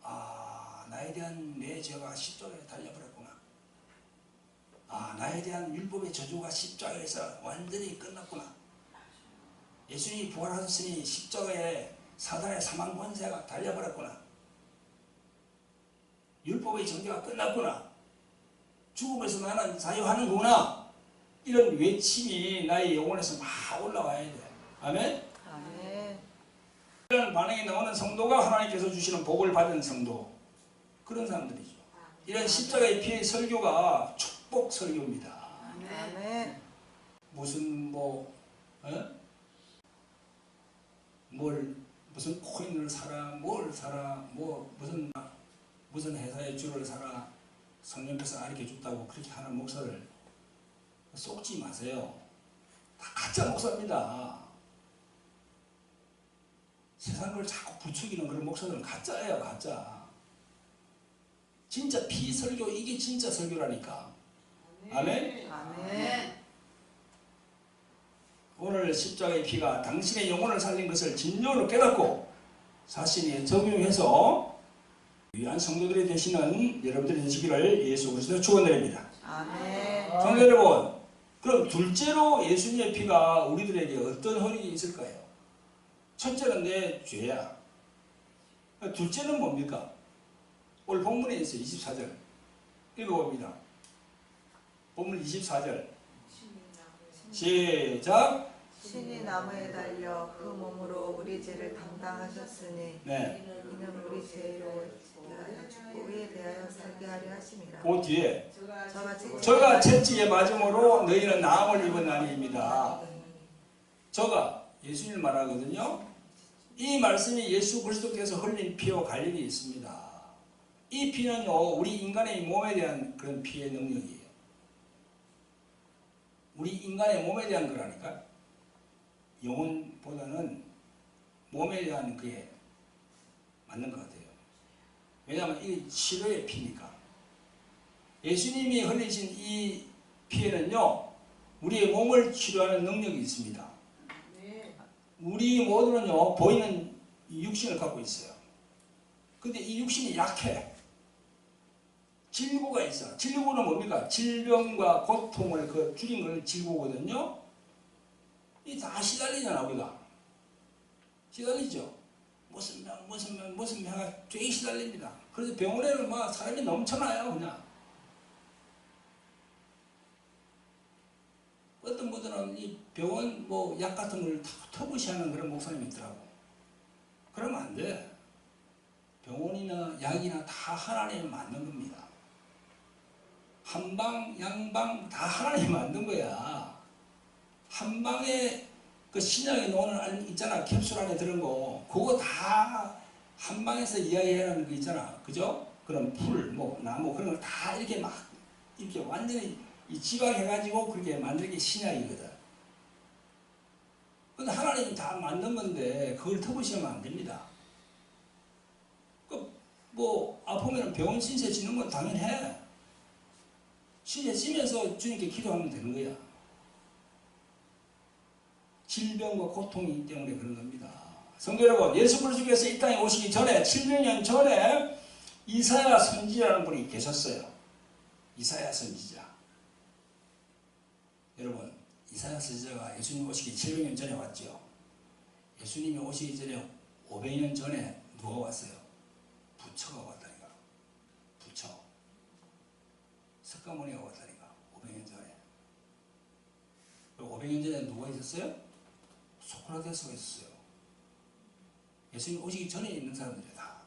[SPEAKER 1] 아, 나에 대한 내 죄가 십자가에 달려버렸구나. 아, 나에 대한 율법의 저주가 십자가에서 완전히 끝났구나. 예수님이 부활하셨으니 십자가에 사단의 사망 권세가 달려버렸구나. 율법의 정죄가 끝났구나. 죽음에서 나는 자유하는구나. 이런 외침이 나의 영혼에서 막 올라와야 돼. 아멘?
[SPEAKER 2] 아멘.
[SPEAKER 1] 이런 반응이 나오는 성도가 하나님께서 주시는 복을 받은 성도. 그런 사람들이죠. 이런 십자가의 피의 설교가 축복 설교입니다.
[SPEAKER 2] 아멘.
[SPEAKER 1] 무슨 무슨 코인을 사라, 뭘 사라, 무슨 회사의 주를 사라, 성령께서 가르쳐 줬다고 그렇게 하는 목사를 속지 마세요. 다 가짜 목사입니다. 세상을 자꾸 부추기는 그런 목사들은 가짜예요, 가짜. 진짜 피설교, 이게 진짜 설교라니까. 아멘?
[SPEAKER 2] 아멘.
[SPEAKER 1] 오늘 십자가의 피가 당신의 영혼을 살린 것을 진정으로 깨닫고 자신이 적용해서 위한 성도들이 되시는 여러분들이 되시기를 예수 그리스도로 축원드립니다.
[SPEAKER 2] 아멘.
[SPEAKER 1] 성도 여러분, 그럼 둘째로 예수님의 피가 우리들에게 어떤 허락이 있을까요? 첫째는 내 죄야. 둘째는 뭡니까? 오늘 본문에 있어요. 24절 읽어봅니다. 본문 24절 시작.
[SPEAKER 2] 신이 나무에 달려 그 몸으로 우리 죄를 담당하셨으니
[SPEAKER 1] 네.
[SPEAKER 2] 이는 우리 죄로 대하여 죽고 의에 대하여 살게 하려 하심이라.
[SPEAKER 1] 그 뒤에
[SPEAKER 2] 저가
[SPEAKER 1] 채찍에 맞음으로 너희는 나음을 입었나니입니다. 저가 예수님을 말하거든요. 이 말씀이 예수 그리스도께서 흘린 피와 관련이 있습니다. 이 피는요, 우리 인간의 몸에 대한 그런 피의 능력이에요. 우리 인간의 몸에 대한 거라니까. 영혼보다는 몸에 대한 그게 맞는 것 같아요. 왜냐하면 이게 치료의 피니까. 예수님이 흘리신 이 피에는요, 우리의 몸을 치료하는 능력이 있습니다. 우리 모두는요, 보이는 육신을 갖고 있어요. 근데 이 육신이 약해. 질고가 있어. 질고는 뭡니까? 질병과 고통을 줄인 걸 질고거든요. 이 다 시달리잖아, 우리가. 시달리죠. 무슨 병가 쫙 시달립니다. 그래서 병원에는 막 사람이 넘쳐나요, 그냥. 어떤 분들은 이 병원 약 같은 걸 터부시하는 그런 목사님이 있더라고. 그러면 안 돼. 병원이나 약이나 다 하나님이 만든 겁니다. 한방, 양방 다 하나님이 만든 거야. 한방에 그 신약에 놓는 있잖아. 캡슐 안에 들은 거. 그거 다 한방에서 이야기하는 거 있잖아. 그죠? 그런 풀, 나무 그런 걸 다 이렇게 막 이렇게 완전히 이 지방해가지고 그렇게 만든 게 신약이거든. 근데 하나님이 다 만든 건데 그걸 터부시면 안 됩니다. 아프면 병원 신세 지는 건 당연해. 신세 지면서 주님께 기도하면 되는 거야. 질병과 고통이기 때문에 그런 겁니다. 성도 여러분, 예수 그리스도께서 이 땅에 오시기 전에 700년 전에 이사야 선지자라는 분이 계셨어요. 이사야 선지자. 여러분, 이사야 선지자가 예수님 오시기 700년 전에 왔죠. 예수님이 오시기 전에 500년 전에 누가 왔어요? 부처가 왔다니까. 부처. 석가모니가 왔다니까. 500년 전에. 500년 전에 누가 있었어요? 소크라테스가 있었어요. 예수님 오시기 전에 있는 사람들이야 다.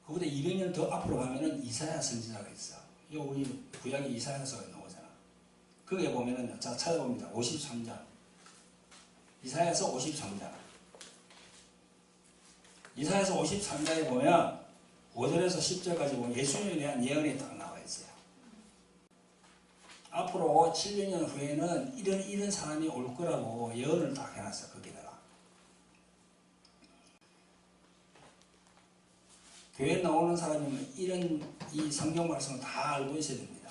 [SPEAKER 1] 그보다 200년 더 앞으로 가면은 이사야 선지자가 있어. 이 우리 구약에 이사야서가 나오잖아. 거기에 보면은 자 찾아봅니다. 53장. 이사야서 53장. 이사야서 53장에 보면 5절에서 10절까지 보면 예수님에 대한 예언이 딱 나와 있어요. 앞으로 700년 후에는 이런 사람이 올 거라고 예언을 딱 해놨어. 거기다가. 교회에 나오는 사람이면 이 성경 말씀을 다 알고 있어야 됩니다.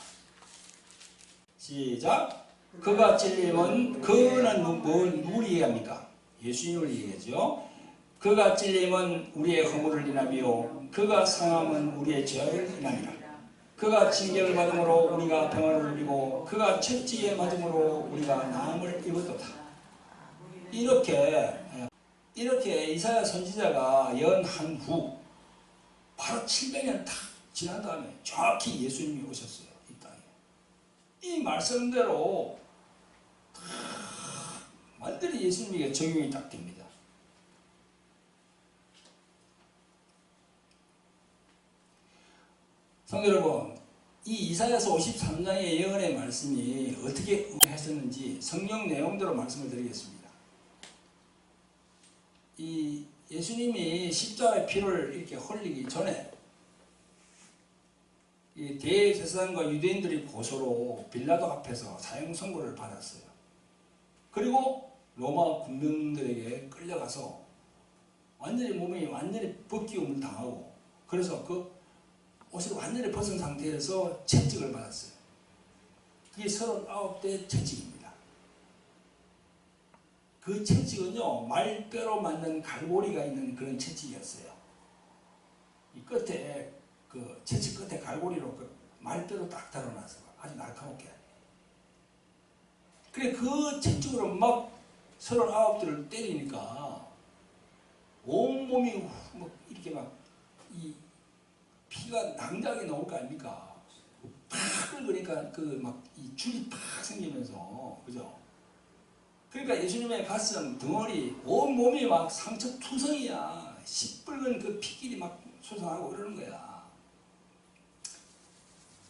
[SPEAKER 1] 시작. 그가 찔림은 그는 누구를 얘기합니까? 예수님을 얘기하죠. 그가 찔림은 우리의 허물을 인하며 그가 상함은 우리의 죄를 인하니라. 그가 징계를 받음으로 우리가 평안을 누리고 그가 채찍에 맞음으로 우리가 나음을 입었도다. 이렇게 이사야 선지자가 예언한 후 바로 700년 딱 지난 다음에 정확히 예수님이 오셨어요. 이 땅에. 이 말씀대로 완전히 예수님에게 적용이 딱 됩니다. 성도 여러분, 이 이사야서 53장의 예언의 말씀이 어떻게 했었는지 성경 내용대로 말씀을 드리겠습니다. 이 예수님이 십자가의 피를 이렇게 흘리기 전에 이 대제사장과 유대인들이 고소로 빌라도 앞에서 사형 선고를 받았어요. 그리고 로마 군병들에게 끌려가서 몸이 완전히 벗기움을 당하고 그래서 그 옷을 완전히 벗은 상태에서 채찍을 받았어요. 그게 39대 채찍입니다. 그 채찍은요, 말뼈로 만든 갈고리가 있는 그런 채찍이었어요. 이 끝에, 그 채찍 끝에 갈고리로 그 말뼈로 딱 달아놨어요. 아주 날카롭게. 그래, 그 채찍으로 막 39대를 때리니까 온몸이 막 이렇게 막 피가 낭자하게 나올 거 아닙니까? 팍 끓으니까 그 막 이 줄이 팍 생기면서, 그죠? 그러니까 예수님의 가슴, 덩어리, 온 몸이 막 상처 투성이야. 시뻘건 그 피길이 막 솟아나고 그러는 거야.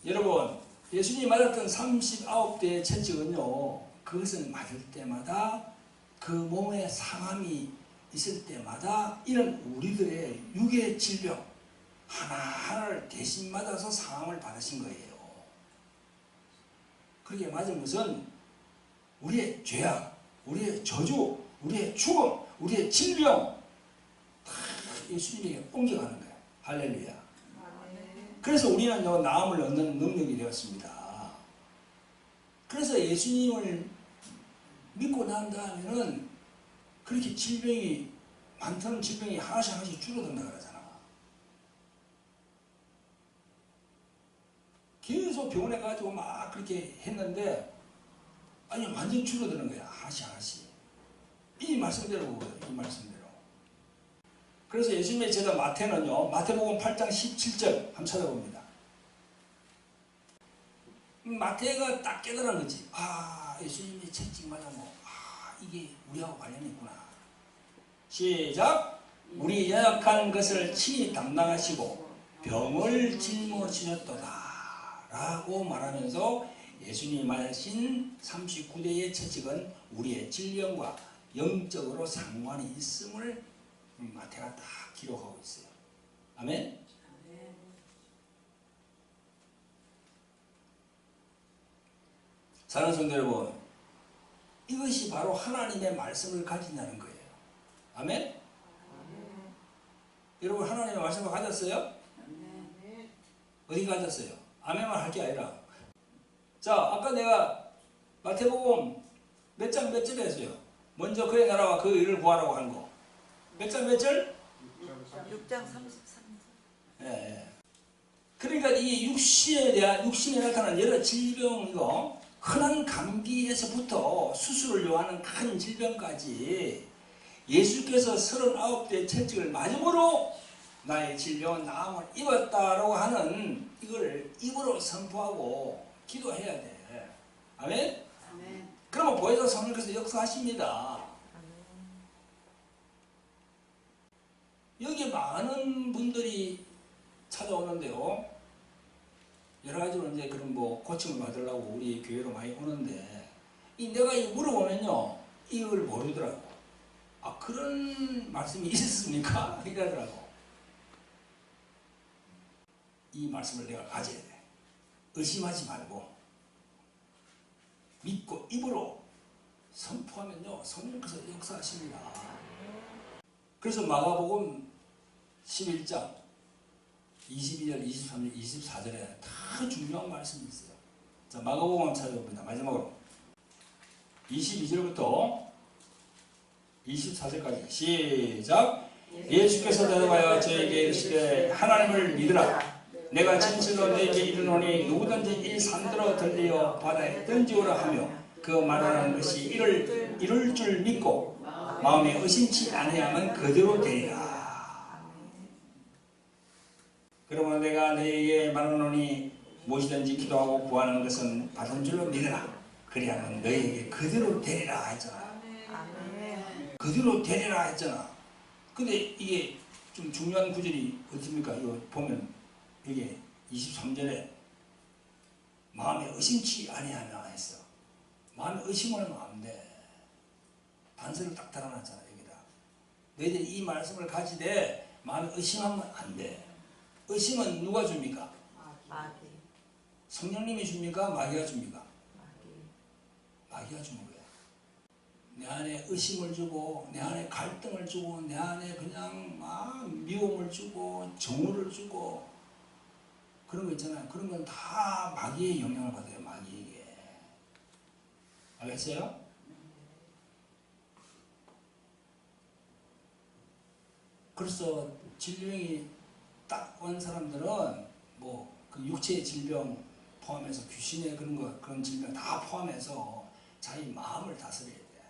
[SPEAKER 1] 여러분, 예수님이 맞았던 39대의 채찍은요, 그것을 맞을 때마다 그 몸에 상함이 있을 때마다 이런 우리들의 육의 질병, 하나하나를 대신 맞아서 상함을 받으신 거예요. 그렇게 맞은 것은 우리의 죄악, 우리의 저주, 우리의 죽음, 우리의 질병 다 예수님에게 옮겨가는 거예요. 할렐루야. 그래서 우리는 나음을 얻는 능력이 되었습니다. 그래서 예수님을 믿고 난 다음에는 그렇게 질병이 많던 질병이 하나씩 줄어든다 그러잖아. 계속 병원에 가지고 막 그렇게 했는데 아니 완전 줄어드는 거야. 하나씩. 이 말씀대로 이 말씀대로. 그래서 예수님의 제자 마태는요. 마태복음 8장 17절 한번 찾아봅니다. 마태가 딱 깨달은 거지. 아, 예수님이 채찍 맞아 이게 우리하고 관련이 있구나. 시작. 우리 연약한 것을 친히 담당하시고 병을 짊어지셨도다 라고 말하면서 예수님이 말하신 39대의 채찍은 우리의 질병과 영적으로 상관이 있음을 마태가 딱 기록하고 있어요. 아멘? 사랑하는 성도 여러분, 이것이 바로 하나님의 말씀을 가진다는 거예요. 아멘? 여러분 하나님의 말씀을 가졌어요? 어디 가졌어요? 아멘만 할 게 아니라. 자, 아까 내가 마태복음 몇 장 몇 절에 했어요? 먼저 그의 나라와 그 의를 구하라고 하는 거. 몇 장 몇 절?
[SPEAKER 2] 6장 33절.
[SPEAKER 1] 예. 그러니까 이 육신에 나타나는 여러 질병, 이거 흔한 감기에서부터 수술을 요하는 큰 질병까지 예수께서 39대 채찍을 맞음으로 나의 질병은 나음을 입었다라고 하는 이걸 입으로 선포하고 기도해야 돼. 아멘?
[SPEAKER 3] 아멘.
[SPEAKER 1] 그러면 보혜사 성령께서 역사하십니다. 여기 많은 분들이 찾아오는데요. 여러 가지로 이제 그런 뭐 고침을 받으려고 우리 교회로 많이 오는데, 내가 물어보면요, 이걸 모르더라고. 아, 그런 말씀이 있었습니까? 이러더라고. 이 말씀을 내가 가져야 돼. 의심하지 말고 믿고 입으로 선포하면요, 성령께서 역사하십니다. 그래서 마가복음 11장 22절, 23절, 24절에 다 중요한 말씀이 있어요. 자, 마가복음 한번 찾아봅니다. 마지막으로 22절부터 24절까지 시작. 예수께서 대답하여 저에게 이르시되 하나님을 믿으라. 내가 진실로 너에게 이르노니 누구든지 이 산들어 들리어 바다에 던지오라 하며 그 말하는 것이 이룰 줄 믿고 마음에 의심치 아니하면 그대로 되리라. 그러므로 내가 너에게 말하노니 무엇이든지 기도하고 구하는 것은 받은 줄로 믿으라. 그리하면 너에게 그대로 되리라 했잖아.
[SPEAKER 2] 아멘.
[SPEAKER 1] 그대로 되리라 했잖아. 근데 이게 좀 중요한 구절이 어떻습니까? 이거 보면 이게 23절에 마음에 의심치 아니하나 했어. 마음에 의심을 하면 안 돼. 단서를 딱 달아놨잖아. 여기다. 너희들이 이 말씀을 가지되 마음에 의심하면 안 돼. 의심은 누가 줍니까?
[SPEAKER 2] 마귀.
[SPEAKER 1] 성령님이 줍니까? 마귀가 줍니까?
[SPEAKER 2] 마귀.
[SPEAKER 1] 마귀가 주는 거야. 내 안에 의심을 주고, 내 안에 갈등을 주고, 내 안에 그냥 막 미움을 주고, 정오를 주고, 그런 거 있잖아요. 그런 건 다 마귀의 영향을 받아요. 마귀에게. 알겠어요? 그래서 질병이 딱 온 사람들은 뭐 그 육체의 질병 포함해서 귀신의 그런 질병 다 포함해서 자기 마음을 다스려야 돼.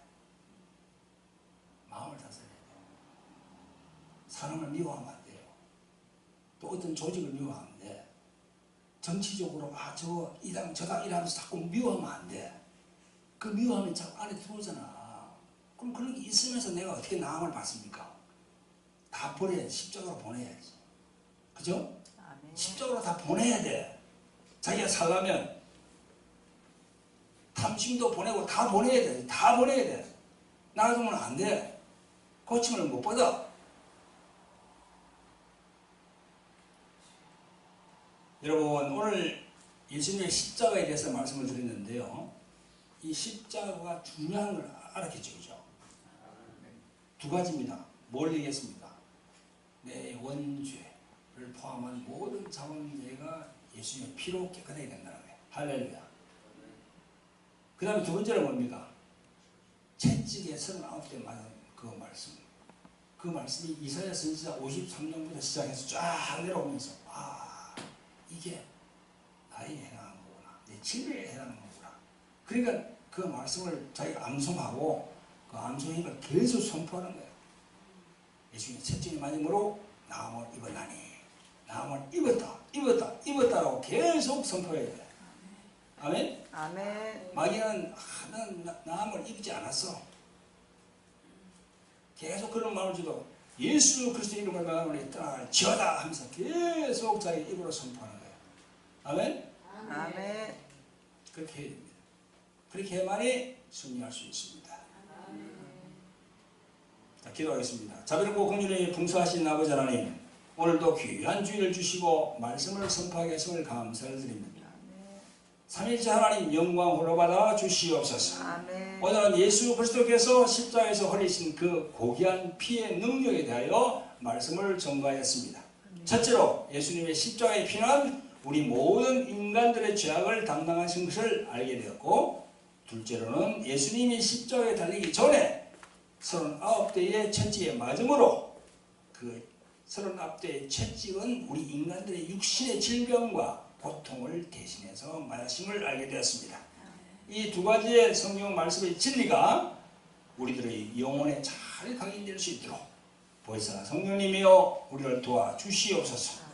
[SPEAKER 1] 마음을 다스려야 돼. 사람을 미워하면 안 돼요. 또 어떤 조직을 미워하면 안 돼. 정치적으로 저거 이당 저당 이러면서 자꾸 미워하면 안 돼. 그 미워하면 자꾸 안에 들어오잖아. 그럼 그런 게 있으면서 내가 어떻게 나음을 받습니까? 다 버려야지. 십자가로 보내야지. 그죠?
[SPEAKER 2] 아멘.
[SPEAKER 1] 십자가로 다 보내야 돼. 자기가 살려면 탐심도 보내고 다 보내야 돼. 다 보내야 돼. 놔두면 안 돼. 고침을 못 받아. 여러분, 오늘 예수님의 십자가에 대해서 말씀을 드렸는데요. 이 십자가가 중요한 걸 알았겠죠. 그죠? 두 가지입니다. 뭘 얘기했습니까? 내 원죄를 포함한 모든 자원죄가 예수님의 피로 깨끗하게 된다는 거예요. 할렐루야. 그 다음에 두 번째는 뭡니까? 채찍에 39대 맞은 그 말씀. 그 말씀이 이사야 선지자 53장부터 시작해서 쫙 내려오면서 이게 나의 해당하는 거구나. 내 진리에 해당하는 거구나. 그러니까 그 말씀을 자기가 암송하고 그 암송이니까 계속 선포하는 거예요. 예수님 채찍이 맞음으로 나음을 입었나니 나음을 입었다라고 계속 선포해야 돼. 아멘?
[SPEAKER 2] 아멘.
[SPEAKER 1] 마귀는 난 나음을 입지 않았어. 계속 그런 마음을 주고 예수 그리스도 이름을 말하면 떠날 지어다 하면서 계속 자기 입으로 선포하는 거예요. 아멘?
[SPEAKER 2] 아멘.
[SPEAKER 1] 그렇게 해야 됩니다. 그렇게 해야만이 승리할 수 있습니다. 자, 기도하겠습니다. 자비롭고 긍휼히 풍성하신 아버지 하나님, 오늘도 귀한 주일을 주시고 말씀을 선포하게 하심을 감사를 드립니다. 삼일째 하나님 영광 홀로 받아 주시옵소서.
[SPEAKER 2] 아멘.
[SPEAKER 1] 오늘은 예수 그리스도께서 십자가에서 흘리신 그 고귀한 피의 능력에 대하여 말씀을 전가하였습니다. 첫째로 예수님의 십자가의 피는 우리 모든 인간들의 죄악을 담당하신 것을 알게 되었고, 둘째로는 예수님이 십자가에 달리기 전에 39대의 채찍에 맞음으로 그 39대의 채찍은 우리 인간들의 육신의 질병과 고통을 대신해서 맞으심을 알게 되었습니다. 이 두 가지의 성경 말씀의 진리가 우리들의 영혼에 잘 각인될 수 있도록 보혜사 성령님이여 우리를 도와주시옵소서.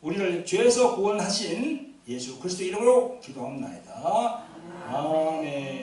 [SPEAKER 1] 우리를 죄에서 구원하신 예수 그리스도 이름으로 기도합니다. 아멘.